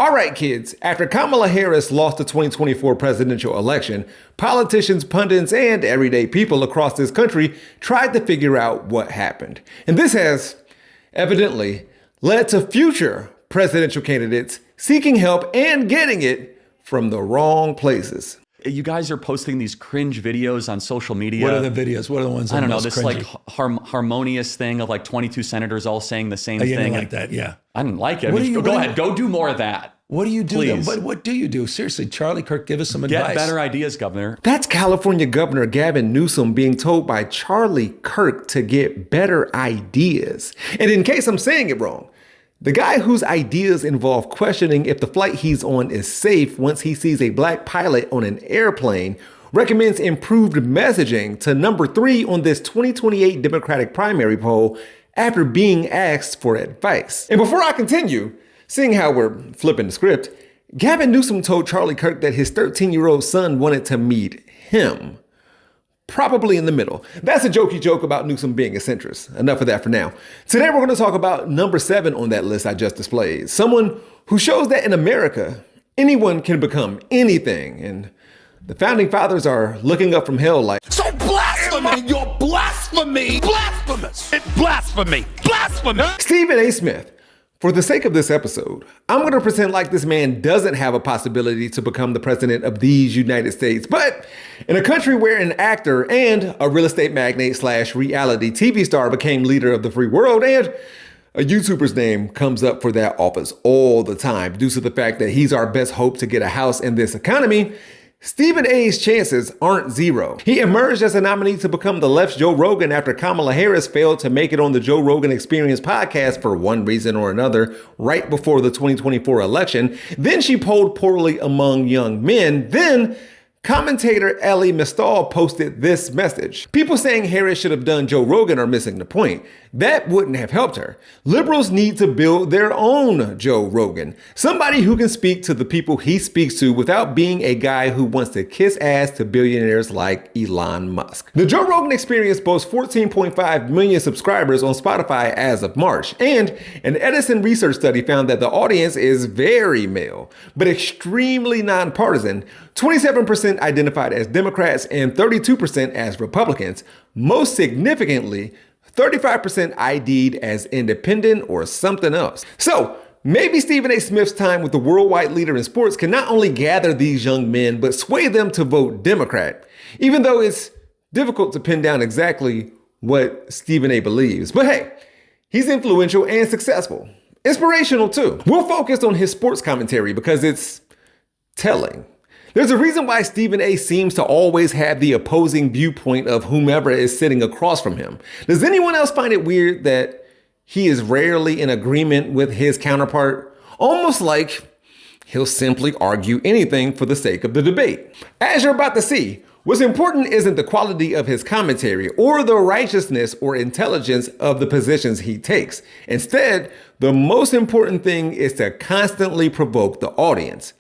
All right, kids, after Kamala Harris lost the 2024 presidential election, politicians, pundits, and everyday people across this country tried to figure out what happened. And this has, evidently, led to future presidential candidates seeking help and getting it from the wrong places. You guys are posting these cringe videos on social media. What are the videos? What are the ones that I don't know, most this cringy? like harmonious thing of like 22 senators all saying the same You thing. didn't like that, yeah. I didn't like it. What do you- go what do ahead, you- go do more of that. What do you do? Please. But what do you do? Seriously, Charlie Kirk, give us some Get advice. better ideas, Governor. That's California Governor Gavin Newsom being told by Charlie Kirk to get better ideas. And in case I'm saying it wrong, the guy whose ideas involve questioning if the flight he's on is safe once he sees a black pilot on an airplane recommends improved messaging to number 3 on this 2028 Democratic primary poll after being asked for advice. And before I continue, seeing how we're flipping the script, Gavin Newsom told Charlie Kirk that his 13-year-old son wanted to meet him. Probably in the middle. That's a jokey joke about Newsom being a centrist. Enough of that for now. Today we're going to talk about number 7 on that list I just displayed. Someone who shows that in America, anyone can become anything. And the founding fathers are looking up from hell like, So blasphemy, you're blasphemy, blasphemous. It's blasphemy, blasphemy. Stephen A. Smith. For the sake of this episode, I'm going to pretend like this man doesn't have a possibility to become the president of these United States. But in a country where an actor and a real estate magnate / reality TV star became leader of the free world, and a YouTuber's name comes up for that office all the time due to the fact that he's our best hope to get a house in this economy, Stephen A's chances aren't zero. He emerged as a nominee to become the left's Joe Rogan after Kamala Harris failed to make it on the Joe Rogan Experience podcast for one reason or another right before the 2024 election. Then she polled poorly among young men. Then commentator Ellie Mistal posted this message. People saying Harris should have done Joe Rogan are missing the point. That wouldn't have helped her. Liberals need to build their own Joe Rogan. Somebody who can speak to the people he speaks to without being a guy who wants to kiss ass to billionaires like Elon Musk. The Joe Rogan Experience boasts 14.5 million subscribers on Spotify as of March. And an Edison research study found that the audience is very male, but extremely nonpartisan. 27% identified as Democrats and 32% as Republicans. Most significantly, 35% ID'd as independent or something else. So maybe Stephen A. Smith's time with the worldwide leader in sports can not only gather these young men, but sway them to vote Democrat, even though it's difficult to pin down exactly what Stephen A. believes. But hey, he's influential and successful. Inspirational too. We'll focus on his sports commentary because it's telling. There's a reason why Stephen A. seems to always have the opposing viewpoint of whomever is sitting across from him. Does anyone else find it weird that he is rarely in agreement with his counterpart? Almost like he'll simply argue anything for the sake of the debate. As you're about to see, what's important isn't the quality of his commentary or the righteousness or intelligence of the positions he takes. Instead, the most important thing is to constantly provoke the audience.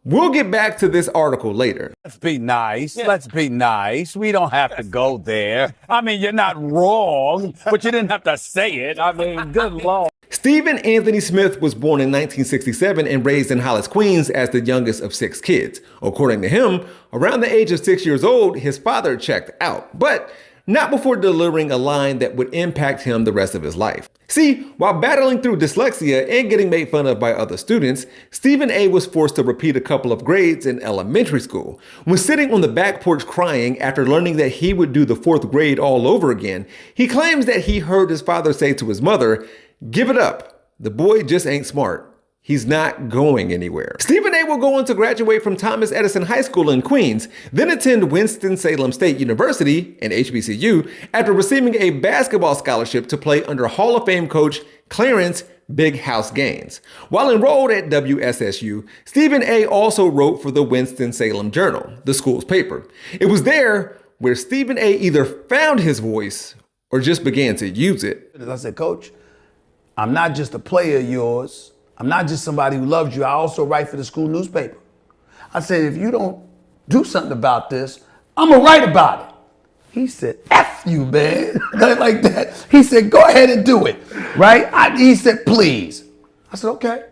We'll get back to this article later. Let's be nice. Let's be nice. We don't have to go there. I mean, you're not wrong, but you didn't have to say it. I mean, good Lord. Stephen Anthony Smith was born in 1967 and raised in Hollis, Queens as the youngest of 6 kids. According to him, around the age of 6 years old, his father checked out, but not before delivering a line that would impact him the rest of his life. See, while battling through dyslexia and getting made fun of by other students, Stephen A. was forced to repeat a couple of grades in elementary school. When sitting on the back porch crying after learning that he would do the 4th grade all over again, he claims that he heard his father say to his mother, "Give it up. The boy just ain't smart. He's not going anywhere." Stephen A. will go on to graduate from Thomas Edison High School in Queens, then attend Winston-Salem State University, an HBCU, after receiving a basketball scholarship to play under Hall of Fame coach Clarence Big House Gaines. While enrolled at WSSU, Stephen A. also wrote for the Winston-Salem Journal, the school's paper. It was there where Stephen A. either found his voice or just began to use it. I said, Coach, I'm not just a player of yours. I'm not just somebody who loves you. I also write for the school newspaper. I said, if you don't do something about this, I'm going to write about it. He said, F you, man. Like that. He said, go ahead and do it. Right? He said, please. I said, okay.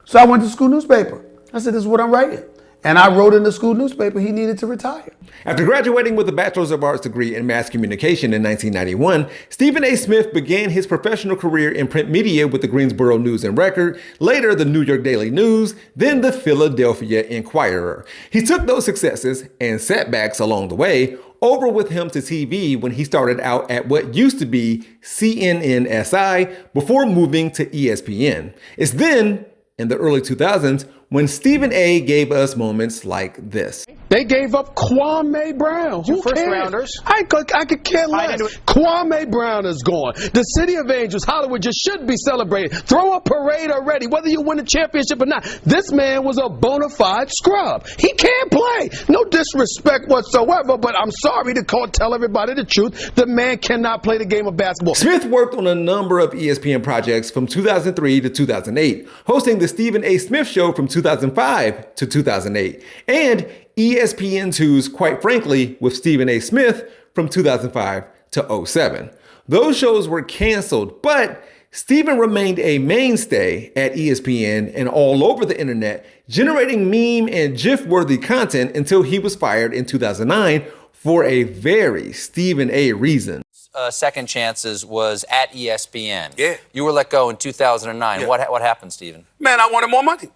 So I went to the school newspaper. I said, this is what I'm writing. And I wrote in the school newspaper he needed to retire. After graduating with a Bachelor's of Arts degree in mass communication in 1991, Stephen A. Smith began his professional career in print media with the Greensboro News and Record, later the New York Daily News, then the Philadelphia Inquirer. He took those successes and setbacks along the way over with him to TV when he started out at what used to be CNNSI before moving to ESPN. It's then, in the early 2000s, when Stephen A. gave us moments like this. They gave up Kwame Brown. Who first cares? rounders. I could care less. Kwame Brown is gone. The City of Angels, Hollywood, just should be celebrated. Throw a parade already, whether you win a championship or not. This man was a bona fide scrub. He can't play. No disrespect whatsoever, but I'm sorry to tell everybody the truth. The man cannot play the game of basketball. Smith worked on a number of ESPN projects from 2003 to 2008, hosting the Stephen A. Smith Show from 2005 to 2008, and ESPN2's Quite Frankly with Stephen A. Smith from 2005 to 07. Those shows were canceled, but Stephen remained a mainstay at ESPN and all over the internet, generating meme and GIF-worthy content until he was fired in 2009 for a very Stephen A. reason. Second Chances was at ESPN. Yeah. You were let go in 2009. Yeah. What happened, Stephen? Man, I wanted more money.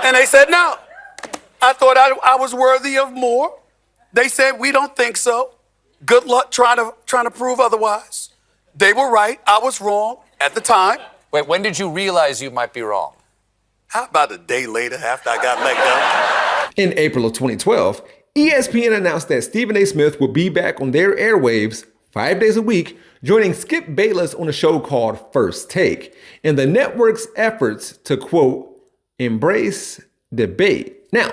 And they said no. I thought I was worthy of more. They said, we don't think so. Good luck trying to prove otherwise. They were right. I was wrong at the time. Wait, when did you realize you might be wrong? How about a day later after I got let go? In April of 2012, ESPN announced that Stephen A. Smith would be back on their airwaves 5 days a week, joining Skip Bayless on a show called First Take, in the network's efforts to, quote, embrace debate. Now,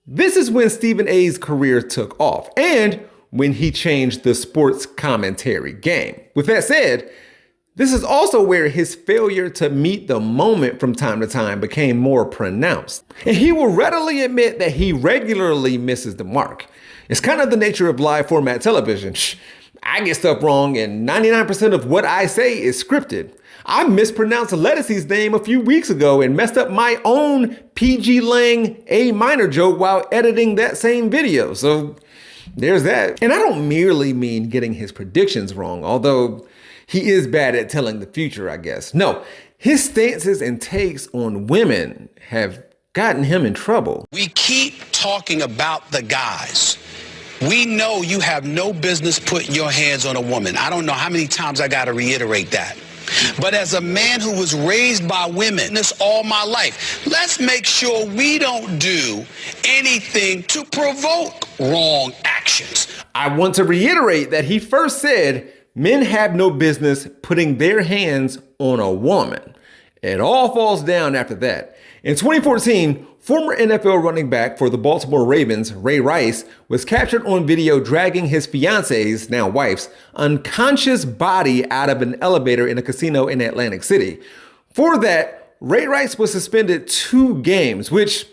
this is when Stephen A.'s career took off and when he changed the sports commentary game. With that said, this is also where his failure to meet the moment from time to time became more pronounced. And he will readily admit that he regularly misses the mark. It's kind of the nature of live format television. I get stuff wrong and 99% of what I say is scripted. I mispronounced Lettucey's name a few weeks ago and messed up my own PG Lang A minor joke while editing that same video. So there's that. And I don't merely mean getting his predictions wrong, although he is bad at telling the future, I guess. No, his stances and takes on women have gotten him in trouble. We keep talking about the guys. We know you have no business putting your hands on a woman. I don't know how many times I got to reiterate that. But as a man who was raised by women this all my life, let's make sure we don't do anything to provoke wrong actions. I want to reiterate that he first said men have no business putting their hands on a woman. It all falls down after that. In 2014, former NFL running back for the Baltimore Ravens, Ray Rice, was captured on video dragging his fiance's, now wife's, unconscious body out of an elevator in a casino in Atlantic City. For that, Ray Rice was suspended 2 games, which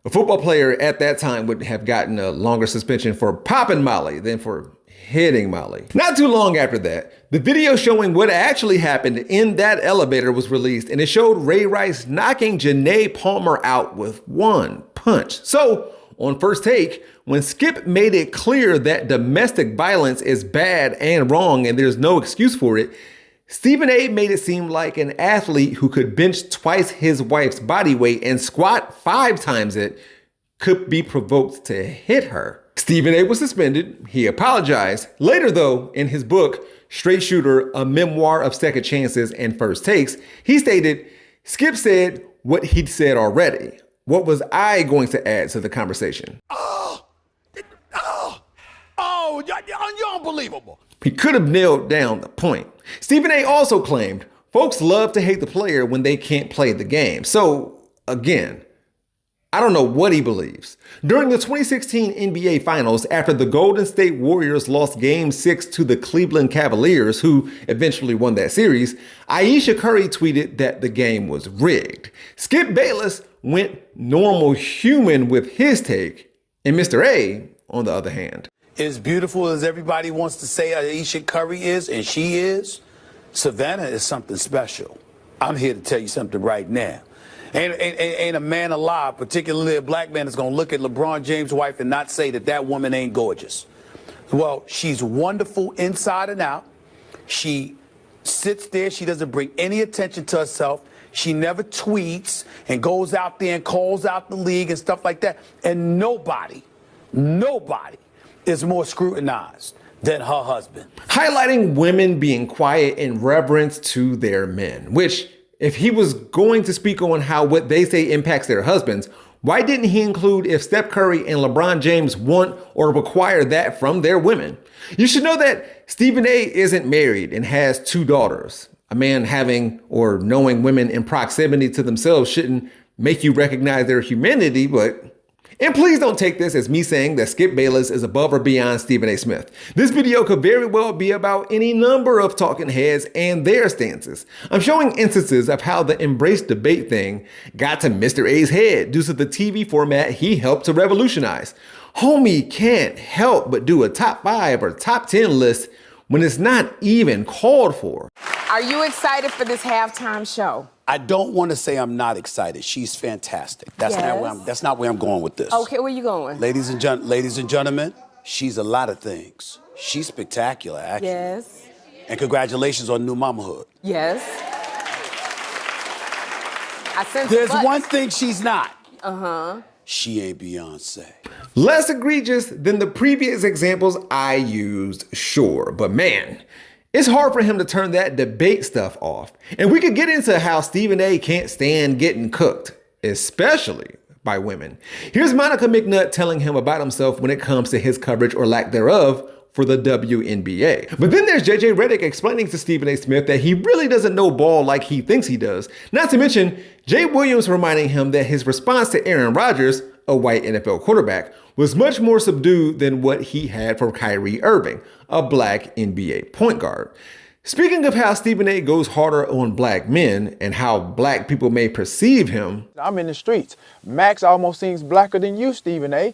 a football player at that time would have gotten a longer suspension for popping Molly than for hitting Molly. Not too long after that, the video showing what actually happened in that elevator was released, and it showed Ray Rice knocking Janae Palmer out with 1 punch. So, on First Take, when Skip made it clear that domestic violence is bad and wrong and there's no excuse for it, Stephen A. made it seem like an athlete who could bench twice his wife's body weight and squat 5 times it could be provoked to hit her. Stephen A. was suspended. He apologized. Later, though, in his book, Straight Shooter, A Memoir of Second Chances and First Takes, he stated, Skip said what he'd said already. What was I going to add to the conversation? You're unbelievable. He could have nailed down the point. Stephen A. also claimed folks love to hate the player when they can't play the game. So, again, I don't know what he believes. During the 2016 NBA Finals, after the Golden State Warriors lost Game 6 to the Cleveland Cavaliers, who eventually won that series, Ayesha Curry tweeted that the game was rigged. Skip Bayless went normal human with his take, and Mr. A, on the other hand. As beautiful as everybody wants to say Ayesha Curry is, and she is, Savannah is something special. I'm here to tell you something right now. Ain't a man alive, particularly a black man, that's going to look at LeBron James' wife and not say that that woman ain't gorgeous. Well, she's wonderful inside and out. She sits there. She doesn't bring any attention to herself. She never tweets and goes out there and calls out the league and stuff like that. And nobody is more scrutinized than her husband. Highlighting women being quiet in reverence to their men, which, if he was going to speak on how what they say impacts their husbands, why didn't he include if Steph Curry and LeBron James want or require that from their women? You should know that Stephen A. isn't married and has 2 daughters. A man having or knowing women in proximity to themselves shouldn't make you recognize their humanity, but... And please don't take this as me saying that Skip Bayless is above or beyond Stephen A. Smith. This video could very well be about any number of talking heads and their stances. I'm showing instances of how the embrace debate thing got to Mr. A's head due to the TV format he helped to revolutionize. Homie can't help but do a top 5 or top 10 list when it's not even called for. Are you excited for this halftime show? I don't want to say I'm not excited. She's fantastic. That's not where I'm going with this. Okay, where you going? Ladies and gentlemen, she's a lot of things. She's spectacular, actually. Yes. And congratulations on new mamahood. Yes. There's one thing she's not. Uh-huh. She ain't Beyonce. Less egregious than the previous examples I used, sure, but man, it's hard for him to turn that debate stuff off. And we could get into how Stephen A. can't stand getting cooked, especially by women. Here's Monica McNutt telling him about himself when it comes to his coverage or lack thereof for the WNBA. But then there's JJ Redick explaining to Stephen A. Smith that he really doesn't know ball like he thinks he does. Not to mention Jay Williams reminding him that his response to Aaron Rodgers, a white NFL quarterback, was much more subdued than what he had for Kyrie Irving, a black NBA point guard. Speaking of how Stephen A. goes harder on black men and how black people may perceive him. I'm in the streets. Max almost seems blacker than you, Stephen A.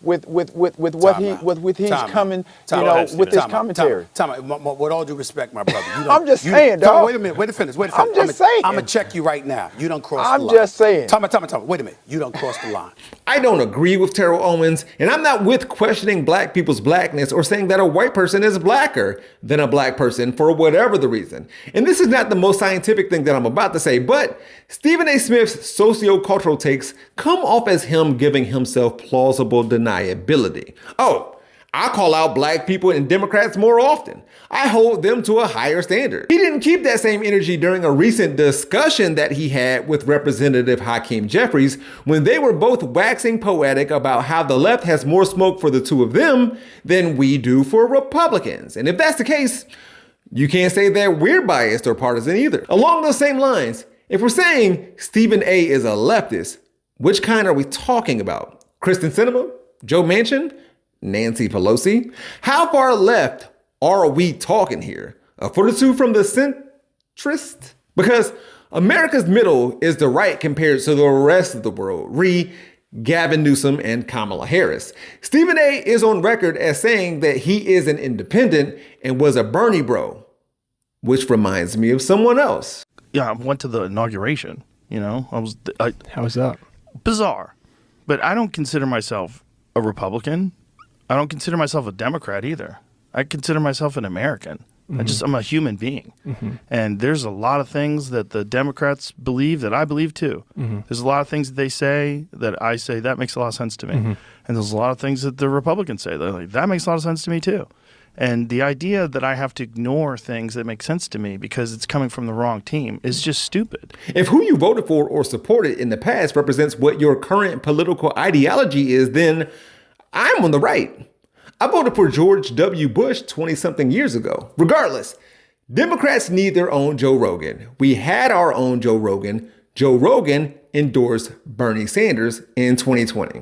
with what he's coming, with his commentary. With all due respect, my brother. I'm just saying, dog. Wait a minute, wait to finish. I'm just saying. I'm going to check you right now. You don't cross the line. I'm just saying. Time. Wait a minute. You don't cross the line. I don't agree with Terrell Owens, and I'm not with questioning black people's blackness or saying that a white person is blacker than a black person for whatever the reason. And this is not the most scientific thing that I'm about to say, but Stephen A. Smith's sociocultural takes come off as him giving himself plausible deniability. Oh, I call out black people and Democrats more often. I hold them to a higher standard. He didn't keep that same energy during a recent discussion that he had with Representative Hakeem Jeffries when they were both waxing poetic about how the left has more smoke for the two of them than we do for Republicans. And if that's the case, you can't say that we're biased or partisan either. Along those same lines, if we're saying Stephen A. is a leftist, which kind are we talking about? Kristen Sinema? Joe Manchin? Nancy Pelosi? How far left are we talking here? A foot or two from the centrist? Because America's middle is the right compared to the rest of the world. Re Gavin Newsom and Kamala Harris. Stephen A. is on record as saying that he is an independent and was a Bernie bro, which reminds me of someone else. Yeah, I went to the inauguration, How was that? Bizarre. But I don't consider myself a Republican. I don't consider myself a Democrat either. I consider myself an American. Mm-hmm. I'm a human being. Mm-hmm. And there's a lot of things that the Democrats believe that I believe too. Mm-hmm. There's a lot of things that they say that I say that makes a lot of sense to me. Mm-hmm. And there's a lot of things that the Republicans say that makes a lot of sense to me too. And the idea that I have to ignore things that make sense to me because it's coming from the wrong team is just stupid. If who you voted for or supported in the past represents what your current political ideology is, then I'm on the right. I voted for George W. Bush 20-something years ago. Regardless, Democrats need their own Joe Rogan. We had our own Joe Rogan. Joe Rogan endorsed Bernie Sanders in 2020.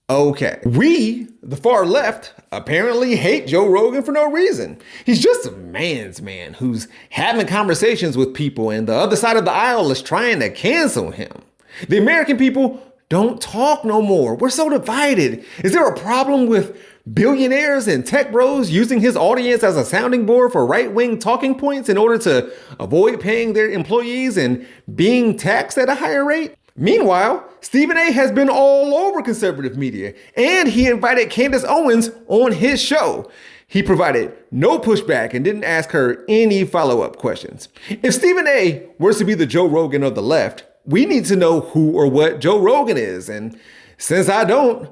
Okay. We, the far left, apparently hate Joe Rogan for no reason. He's just a man's man who's having conversations with people and the other side of the aisle is trying to cancel him. The American people don't talk no more. We're so divided. Is there a problem with billionaires and tech bros using his audience as a sounding board for right-wing talking points in order to avoid paying their employees and being taxed at a higher rate? Meanwhile, Stephen A. has been all over conservative media, and he invited Candace Owens on his show. He provided no pushback and didn't ask her any follow-up questions. If Stephen A. were to be the Joe Rogan of the left, we need to know who or what Joe Rogan is. And since I don't,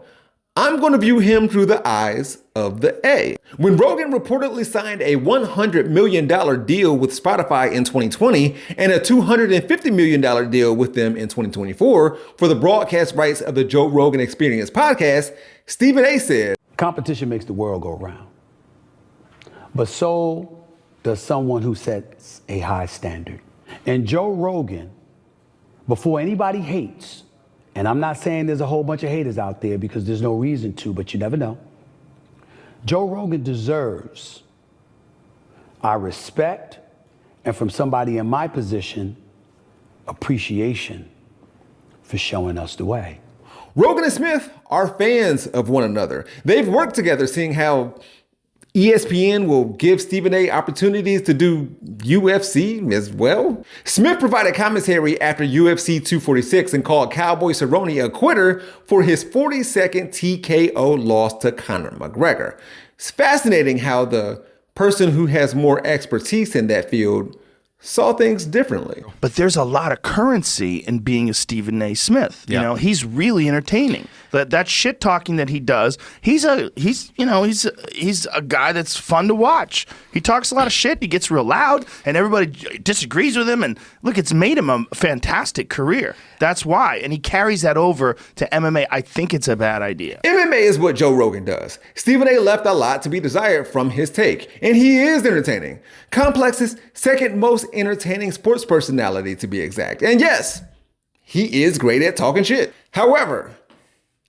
I'm going to view him through the eyes of the A. When Rogan reportedly signed a $100 million deal with Spotify in 2020 and a $250 million deal with them in 2024 for the broadcast rights of the Joe Rogan Experience podcast, Stephen A. said, "Competition makes the world go round. But so does someone who sets a high standard. And Joe Rogan, before anybody hates, and I'm not saying there's a whole bunch of haters out there because there's no reason to, but you never know. Joe Rogan deserves our respect, and from somebody in my position, appreciation for showing us the way." Rogan and Smith are fans of one another. They've worked together, seeing how ESPN will give Stephen A. opportunities to do UFC as well. Smith provided commentary after UFC 246 and called Cowboy Cerrone a quitter for his 42nd TKO loss to Conor McGregor. It's fascinating how the person who has more expertise in that field saw things differently. But there's a lot of currency in being a Stephen A. Smith. You know, he's really entertaining. That shit talking that he does, he's a guy that's fun to watch. He talks a lot of shit, he gets real loud, and everybody disagrees with him. And look, it's made him a fantastic career. That's why. And he carries that over to MMA. I think it's a bad idea. MMA is what Joe Rogan does. Stephen A. left a lot to be desired from his take, and he is entertaining. Complex's second most entertaining sports personality, to be exact. And yes, he is great at talking shit. However,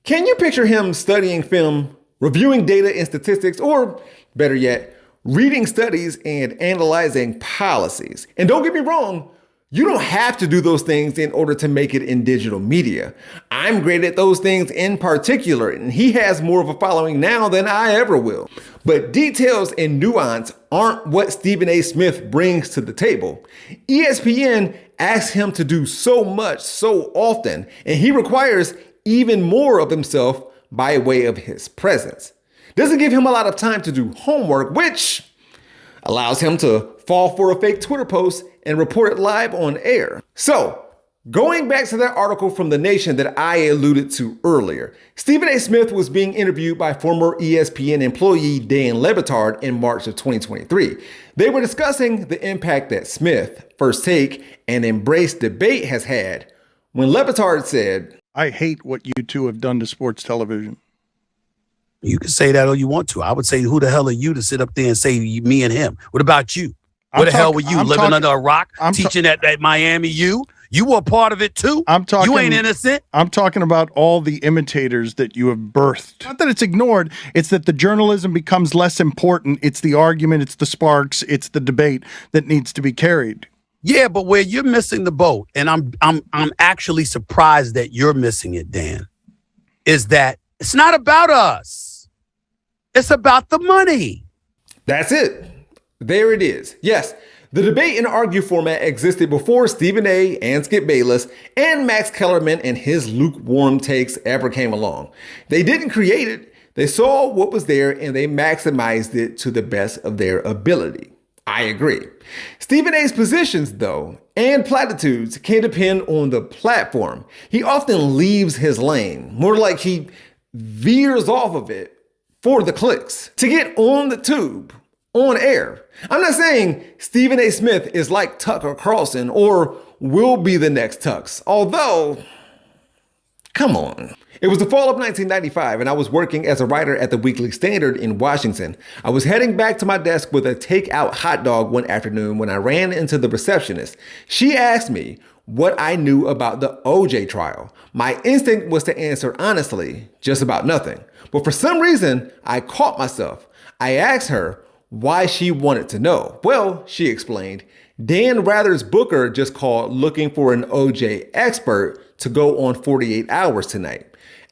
can you picture him studying film, reviewing data and statistics, or better yet, reading studies and analyzing policies? And don't get me wrong, you don't have to do those things in order to make it in digital media. I'm great at those things in particular, and he has more of a following now than I ever will. But details and nuance aren't what Stephen A. Smith brings to the table. ESPN asks him to do so much so often, and he requires even more of himself by way of his presence. Doesn't give him a lot of time to do homework, which allows him to fall for a fake Twitter post and report it live on air. So, going back to that article from The Nation that I alluded to earlier, Stephen A. Smith was being interviewed by former ESPN employee Dan Le Batard in March of 2023. They were discussing the impact that Smith, First Take, and Embrace Debate has had when Le Batard said, "I hate what you two have done to sports television." You can say that all you want to. I would say, who the hell are you to sit up there and say me and him? What about you? What the hell were you, living under a rock, teaching at Miami U? You were a part of it too. You ain't innocent. I'm talking about all the imitators that you have birthed. Not that it's ignored. It's that the journalism becomes less important. It's the argument. It's the sparks. It's the debate that needs to be carried. Yeah, but where you're missing the boat, and I'm actually surprised that you're missing it, Dan, is that it's not about us. It's about the money. That's it. There it is. Yes, the debate and argue format existed before Stephen A. and Skip Bayless and Max Kellerman and his lukewarm takes ever came along. They didn't create it. They saw what was there and they maximized it to the best of their ability. I agree. Stephen A.'s positions, though, and platitudes can depend on the platform. He often leaves his lane, more like he veers off of it for the clicks to get on the tube, on air. I'm not saying Stephen A. Smith is like Tucker Carlson or will be the next Tux, although, come on. It was the fall of 1995 and I was working as a writer at the Weekly Standard in Washington. I was heading back to my desk with a takeout hot dog one afternoon when I ran into the receptionist. She asked me what I knew about the OJ trial. My instinct was to answer honestly, just about nothing. But for some reason, I caught myself. I asked her why she wanted to know. Well, she explained, Dan Rather's booker just called looking for an OJ expert to go on 48 Hours tonight.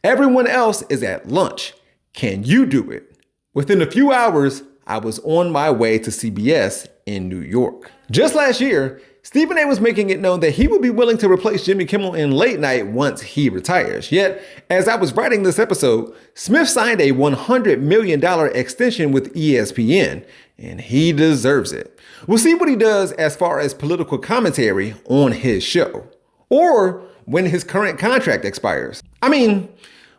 Everyone else is at lunch. Can you do it? Within a few hours, I was on my way to CBS in New York. Just last year, Stephen A. was making it known that he would be willing to replace Jimmy Kimmel in late night once he retires. Yet, as I was writing this episode, Smith signed a $100 million extension with ESPN, and he deserves it. We'll see what he does as far as political commentary on his show, or when his current contract expires. I mean,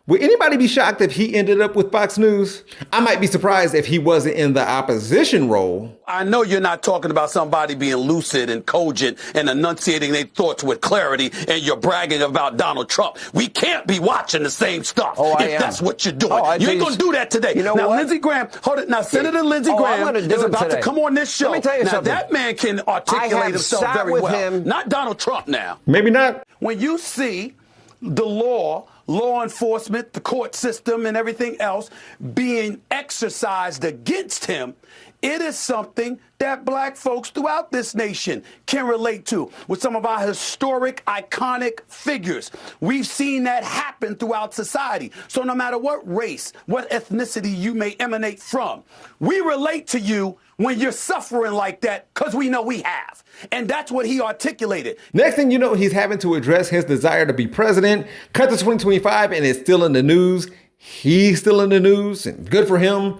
would anybody be shocked if he ended up with Fox News? I might be surprised if he wasn't in the opposition role. I know you're not talking about somebody being lucid and cogent and enunciating their thoughts with clarity, and you're bragging about Donald Trump. We can't be watching the same stuff if that's what you're doing. You ain't going to do that today. You know now, what? Lindsey Graham, hold it. Now, Senator Lindsey Graham is about to come on this show. Let me tell you now, something. that man can articulate himself very well. Not Donald Trump now. Maybe not. When you see the law enforcement, the court system, and everything else being exercised against him, it is something that black folks throughout this nation can relate to with some of our historic, iconic figures. We've seen that happen throughout society. So no matter what race, what ethnicity you may emanate from, we relate to you when you're suffering like that, because we know we have. And that's what he articulated. Next thing you know, he's having to address his desire to be president. Cut to 2025 and it's still in the news. He's still in the news, and good for him.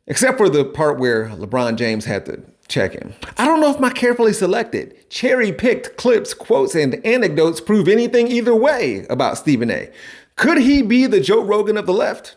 Except for the part where LeBron James had to check him. I don't know if my carefully selected, cherry-picked clips, quotes, and anecdotes prove anything either way about Stephen A. Could he be the Joe Rogan of the left?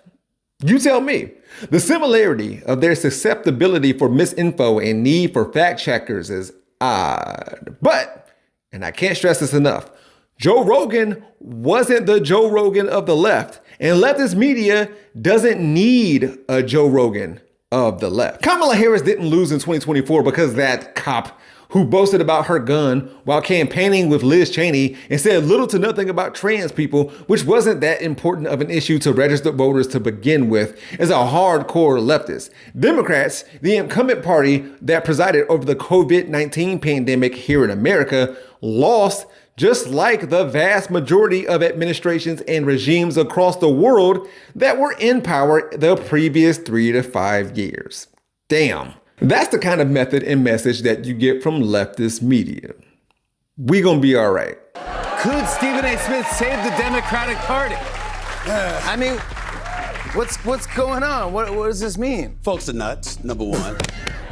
You tell me. The similarity of their susceptibility for misinfo and need for fact checkers is odd. But, and I can't stress this enough, Joe Rogan wasn't the Joe Rogan of the left, and leftist media doesn't need a Joe Rogan of the left. Kamala Harris didn't lose in 2024 because that cop who boasted about her gun while campaigning with Liz Cheney and said little to nothing about trans people, which wasn't that important of an issue to registered voters to begin with, is a hardcore leftist. Democrats, the incumbent party that presided over the COVID-19 pandemic here in America, lost just like the vast majority of administrations and regimes across the world that were in power the previous 3 to 5 years. Damn. That's the kind of method and message that you get from leftist media. We gonna be all right. Could Stephen A. Smith save the Democratic Party? I mean, what's going on? What does this mean? Folks are nuts, number one.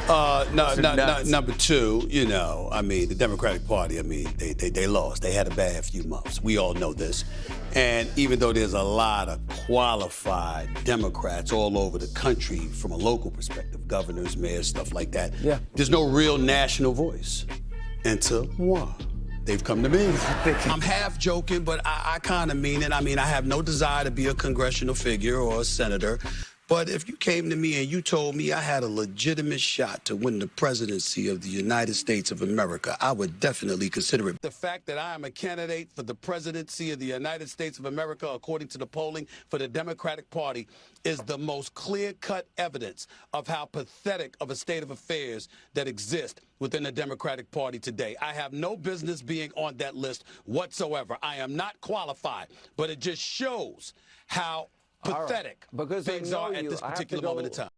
Number two, you know, I mean, the Democratic Party, I mean, they lost. They had a bad few months. We all know this. And even though there's a lot of qualified Democrats all over the country from a local perspective, governors, mayors, stuff like that, there's no real national voice until they've come to me. I'm half joking, but I kind of mean it. I mean, I have no desire to be a congressional figure or a senator. But if you came to me and you told me I had a legitimate shot to win the presidency of the United States of America, I would definitely consider it. The fact that I am a candidate for the presidency of the United States of America, according to the polling for the Democratic Party, is the most clear-cut evidence of how pathetic of a state of affairs that exists within the Democratic Party today. I have no business being on that list whatsoever. I am not qualified, but it just shows how pathetic things are at this particular moment in time.